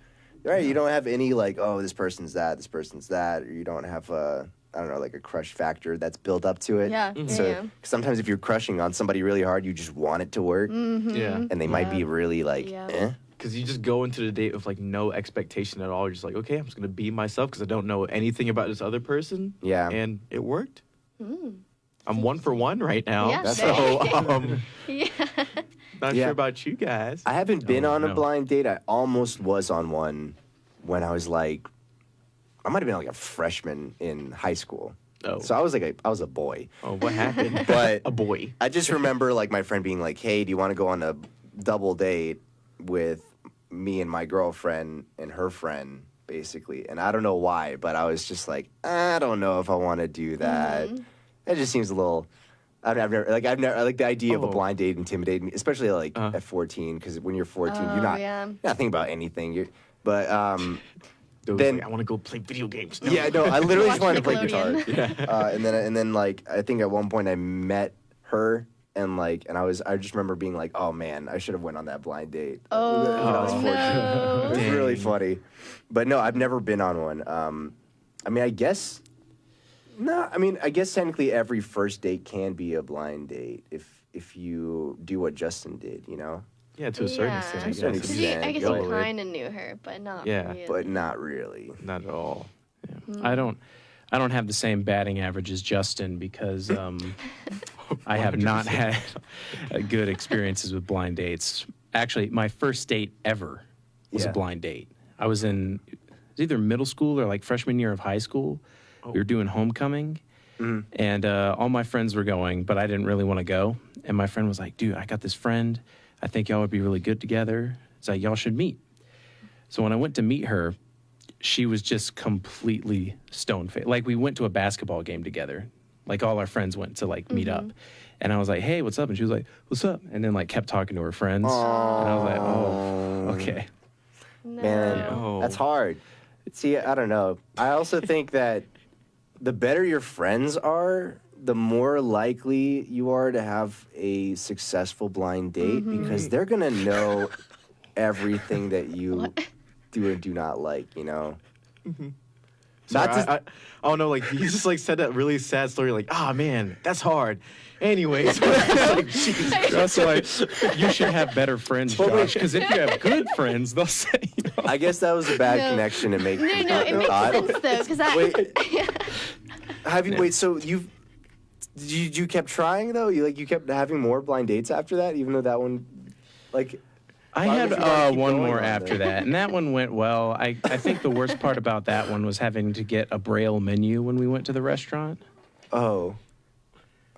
Right. You don't have any, like, oh, this person's that, or you don't have a, I don't know, like a crush factor that's built up to it. Yeah, So yeah. 'cause sometimes if you're crushing on somebody really hard, you just want it to work. Mhm. Yeah. And they might be really like, eh. Because you just go into the date with like no expectation at all. You're just like, okay, I'm just gonna be myself because I don't know anything about this other person. Yeah. And it worked. Mm. I'm 1 for 1 right now. Yeah, So yeah. not Yeah. sure about you guys. I haven't been Oh, on a no. blind date. I almost was on one when I was like, I might have been like a freshman in high school. Oh. So I was a boy. Oh, what happened? But a boy. I just remember like my friend being like, "Hey, do you want to go on a double date with me and my girlfriend and her friend?" Basically, and I don't know why, but I was just like, I don't know if I want to do that. It just seems a little. I've never like the idea of a blind date intimidated me, especially like at 14, because when you're 14, you're not thinking about anything. But then I want to go play video games. yeah, no, I literally just Watch wanted to play guitar. Nickelodeon. And then like I think at one point I met her and I just remember being like, oh man, I should have went on that blind date. When I was 14. no. It was really funny. But no, I've never been on one. I mean, I guess technically every first date can be a blind date if you do what Justin did, you know? Yeah, to a certain Yeah. extent. To a certain I guess. extent. I guess Go you with it. kind of knew her, but not Yeah. really. But not really. Not at all. I don't have the same batting average as Justin because I have not had good experiences with blind dates. Actually, my first date ever was a blind date. I was in it was either middle school or like freshman year of high school. We were doing homecoming, and all my friends were going, but I didn't really want to go. And my friend was like, "Dude, I got this friend. I think y'all would be really good together. It's like y'all should meet." So when I went to meet her, she was just completely stone-faced. Like, we went to a basketball game together. Like, all our friends went to, like, meet up. And I was like, "Hey, what's up?" And she was like, "What's up?" And then, like, kept talking to her friends. Aww. And I was like, "Oh, okay." Man, No. that's hard. See, I don't know. I also think that the better your friends are, the more likely you are to have a successful blind date because they're going to know everything that you do and do not like, you know? I don't know, like, he just, like, said that really sad story, like, man, that's hard. Anyways. Like, Jesus That's like, you should have better friends, Josh, because if you have good friends, they'll say, I guess that was a bad connection to make. No, it makes sense though, because So you kept trying though? You kept having more blind dates after that, even though that one, like. I had one more after that, and that one went well. I think the worst part about that one was having to get a Braille menu when we went to the restaurant. Oh.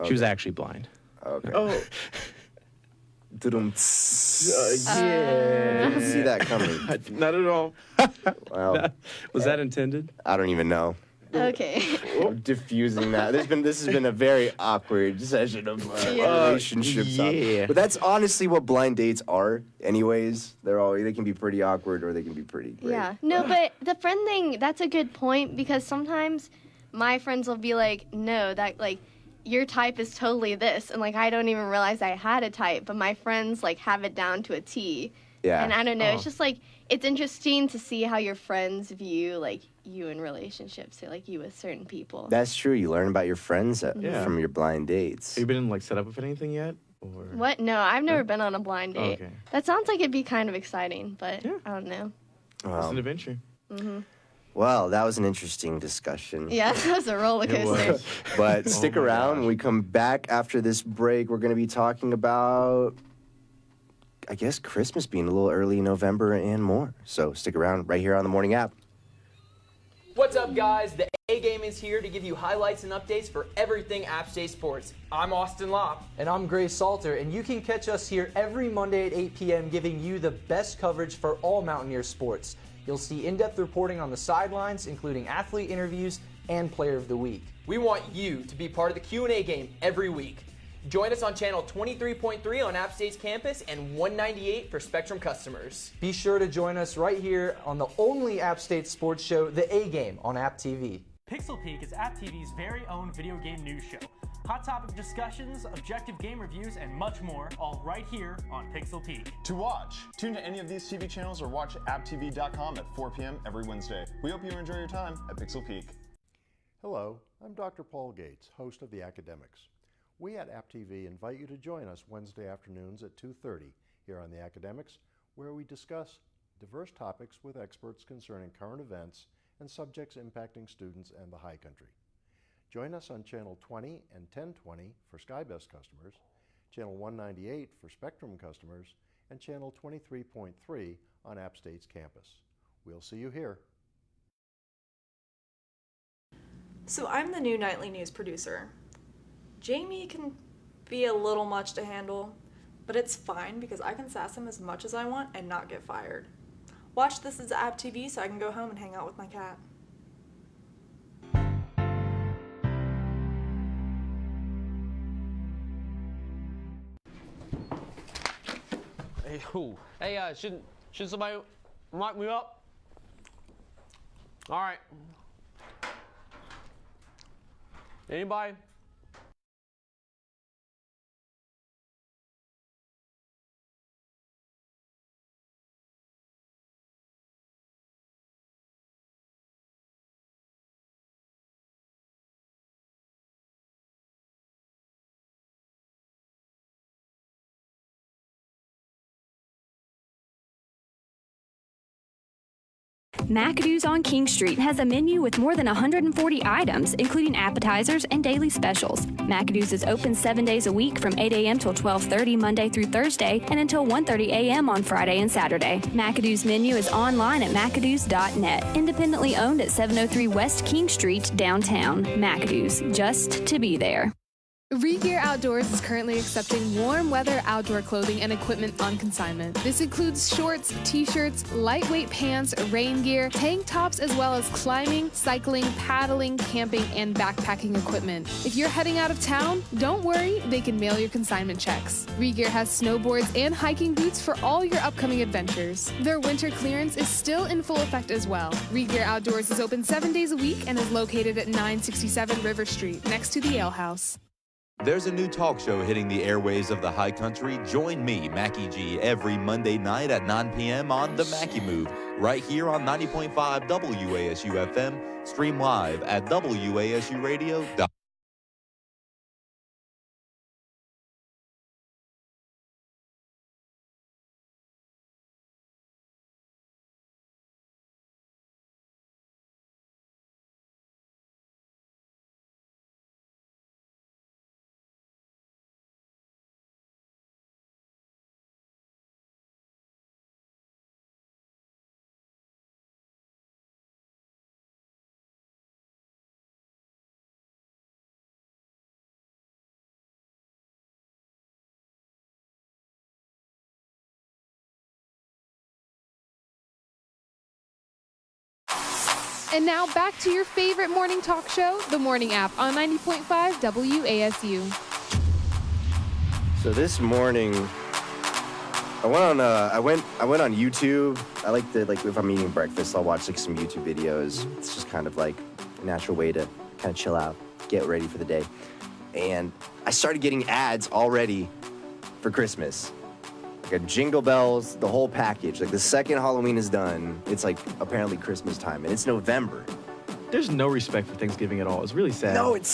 She was actually blind. Okay. Oh. Didn't see that coming. Not at all. Wow. Was that intended? I don't even know. Okay. I'm diffusing that. This has been a very awkward session of relationships. Yeah. But that's honestly what blind dates are. Anyways, they can be pretty awkward or they can be pretty great. Yeah. No, but the friend thing, that's a good point, because sometimes my friends will be like, no, that like your type is totally this, and like I don't even realize I had a type, but my friends like have it down to a T. Yeah. And I don't know, it's just like it's interesting to see how your friends view like you in relationships, so like you with certain people. That's true. You learn about your friends from your blind dates. Have you been like set up with anything yet? Or? What? No, I've never been on a blind date. Okay. That sounds like it'd be kind of exciting, but I don't know. It's an adventure. Mm-hmm. Well, that was an interesting discussion. Yeah, that was a roller coaster. But stick around. When we come back after this break, we're going to be talking about, I guess, Christmas being a little early in November and more. So stick around right here on the Morning App. What's up, guys? The A-Game is here to give you highlights and updates for everything App State sports. I'm Austin Lopp. And I'm Gray Salter, and you can catch us here every Monday at 8 p.m. giving you the best coverage for all Mountaineer sports. You'll see in-depth reporting on the sidelines, including athlete interviews and Player of the Week. We want you to be part of the Q&A game every week. Join us on channel 23.3 on App State's campus and 198 for Spectrum customers. Be sure to join us right here on the only App State sports show, The A-Game, on App TV. Pixel Peak is App TV's very own video game news show. Hot topic discussions, objective game reviews, and much more, all right here on Pixel Peak. To watch, tune to any of these TV channels or watch apptv.com at 4 p.m. every Wednesday. We hope you enjoy your time at Pixel Peak. Hello, I'm Dr. Paul Gates, host of The Academics. We at App TV invite you to join us Wednesday afternoons at 2:30 here on The Academics, where we discuss diverse topics with experts concerning current events and subjects impacting students and the high country. Join us on Channel 20 and 1020 for SkyBest customers, Channel 198 for Spectrum customers, and Channel 23.3 on App State's campus. We'll see you here. So I'm the new nightly news producer. Jamie can be a little much to handle, but it's fine because I can sass him as much as I want and not get fired. Watch This Is App TV so I can go home and hang out with my cat. Hey, should somebody mic me up? All right. Anybody? McAdoo's on King Street has a menu with more than 140 items, including appetizers and daily specials. McAdoo's is open 7 days a week from 8 a.m. till 12:30 Monday through Thursday and until 1:30 a.m. on Friday and Saturday. McAdoo's menu is online at McAdoo's.net. Independently owned at 703 West King Street, downtown. McAdoo's, just to be there. Regear Outdoors is currently accepting warm weather outdoor clothing and equipment on consignment. This includes shorts, t-shirts, lightweight pants, rain gear, tank tops, as well as climbing, cycling, paddling, camping, and backpacking equipment. If you're heading out of town, don't worry, they can mail your consignment checks. Regear has snowboards and hiking boots for all your upcoming adventures. Their winter clearance is still in full effect as well. Regear Outdoors is open 7 days a week and is located at 967 River Street, next to the Ale House. There's a new talk show hitting the airways of the high country. Join me, Mackie G, every Monday night at 9 p.m. on The Mackie Move, right here on 90.5 WASU FM. Stream live at WASUradio.com. And now back to your favorite morning talk show, The Morning App on 90.5 WASU. So this morning, I went on YouTube. I like to, if I'm eating breakfast, I'll watch some YouTube videos. It's just kind of like a natural way to kind of chill out, get ready for the day. And I started getting ads already for Christmas. Like Jingle Bells, the whole package. Like the second Halloween is done, it's like apparently Christmas time, and it's November. There's no respect for Thanksgiving at all. It's really sad. No, it's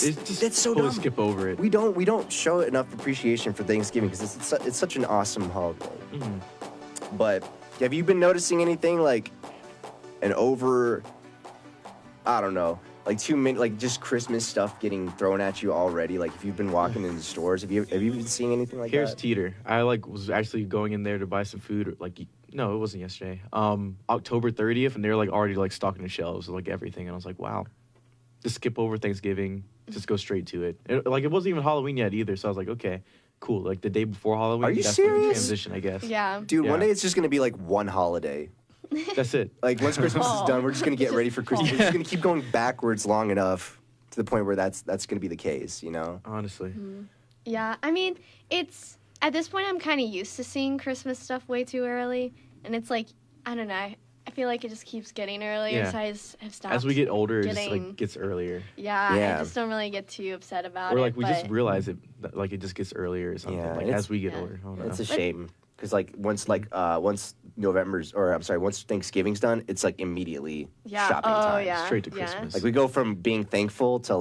so dumb. Skip over it. We don't show enough appreciation for Thanksgiving because it's such an awesome holiday. Mm-hmm. But have you been noticing anything like an over, I don't know, like too many, like just Christmas stuff getting thrown at you already? Like if you've been walking into stores, have you been seeing anything like Here's that? Teeter. I was actually going in there to buy some food. No, it wasn't yesterday. October 30th, and they're already stocking the shelves with everything. And I was like, wow, just skip over Thanksgiving, just go straight to it. It wasn't even Halloween yet either. So I was like, okay, cool. Like the day before Halloween. Are you that's serious? The transition, I guess. Yeah. Dude, Yeah. one day it's just gonna be like one holiday. That's it. Like once Christmas is done, we're just gonna get ready for Christmas. We're just gonna keep going backwards long enough to the point where that's gonna be the case, you know? Honestly. Yeah, I mean, it's at this point I'm kind of used to seeing Christmas stuff way too early, and it's like I don't know. I feel like it just keeps getting earlier, Yeah. so I just have stopped. As we get older, it getting, just gets earlier. Yeah, Yeah. I just don't really get too upset about Or it. we just realize it, it just gets earlier or something. Yeah, As we get older. I don't know. It's a shame because once once Thanksgiving's done, it's immediately shopping time. Yeah. Straight to Christmas. Like we go from being thankful to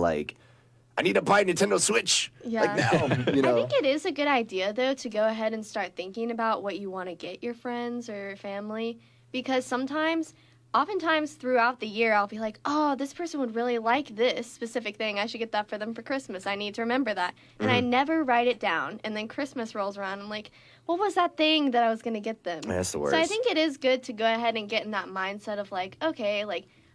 I need to buy a Nintendo Switch. Yeah. Now, you know. I think it is a good idea, though, to go ahead and start thinking about what you want to get your friends or family. Because oftentimes throughout the year, I'll be like, oh, this person would really like this specific thing. I should get that for them for Christmas. I need to remember that. And I never write it down. And then Christmas rolls around. I'm like, what was that thing that I was going to get them? That's the worst. So I think it is good to go ahead and get in that mindset of okay,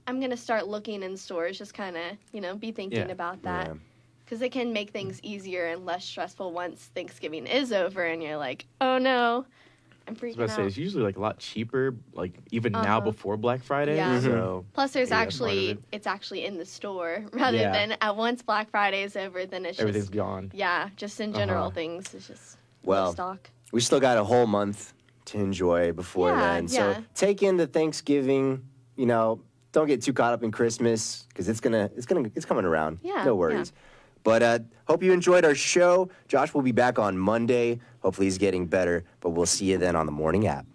I'm going to start looking in stores, just kind of, be thinking about that. Yeah. Because it can make things easier and less stressful once Thanksgiving is over and you're like, oh no, I'm freaking I was about to say, out. it's usually a lot cheaper, even now before Black Friday. Yeah. So Plus, there's maybe that's part of it's actually in the store rather Yeah. than at once Black Friday is over, then it's everything's just, gone. yeah, just in general things. It's just Well, stock. we still got a whole month to enjoy before Yeah, then. yeah. So take into Thanksgiving, don't get too caught up in Christmas because it's coming around. Yeah, No worries. But hope you enjoyed our show. Josh will be back on Monday. Hopefully he's getting better, but we'll see you then on the Morning App.